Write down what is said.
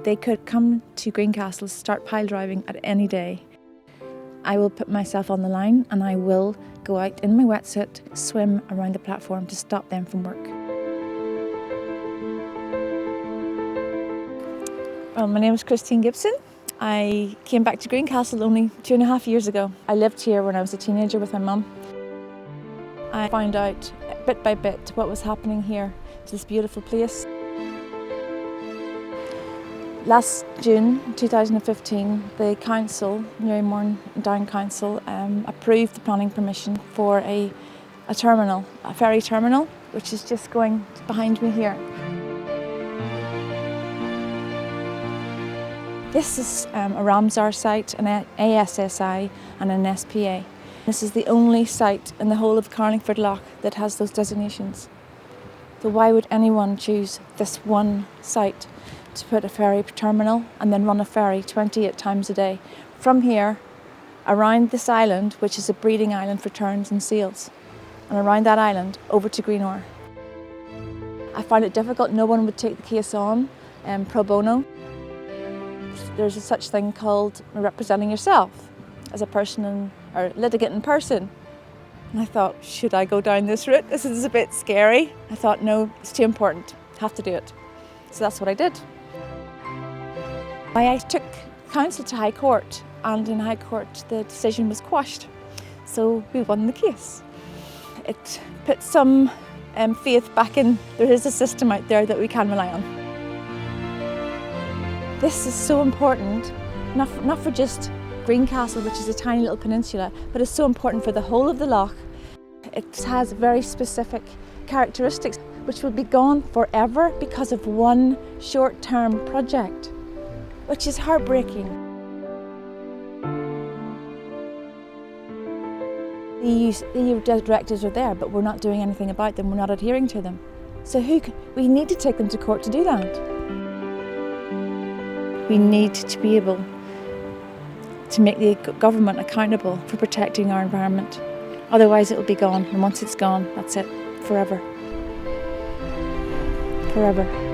They could come to Greencastle, start pile driving at any day. I will put myself on the line and I will go out in my wetsuit, swim around the platform to stop them from work. Well, my name is Christine Gibson. I came back to Greencastle only 2.5 years ago. I lived here when I was a teenager with my mum. I found out bit by bit what was happening here to this beautiful place. Last June 2015, the council, Newry Down Council, approved the planning permission for a terminal, a ferry terminal, which is just going behind me here. This is a Ramsar site, an ASSI and an SPA. This is the only site in the whole of Carlingford Lough that has those designations. So why would anyone choose this one site to put a ferry terminal and then run a ferry 28 times a day from here around this island, which is a breeding island for terns and seals, and around that island over to Greenore? I found it difficult. No one would take the case on pro bono. There's a such thing called representing yourself as a person or litigant in person. And I thought, should I go down this route? This is a bit scary. I thought, no, it's too important. Have to do it. So that's what I did. I took council to High Court, and in High Court the decision was quashed. So we won the case. It put some faith back in. There is a system out there that we can rely on. This is so important, not for just Greencastle, which is a tiny little peninsula, but it's so important for the whole of the loch. It has very specific characteristics which will be gone forever because of one short-term project, which is heartbreaking. The EU directives are there, but we're not doing anything about them, we're not adhering to them. So we need to take them to court to do that. We need to be able to make the government accountable for protecting our environment. Otherwise it will be gone, and once it's gone, that's it, forever. Forever.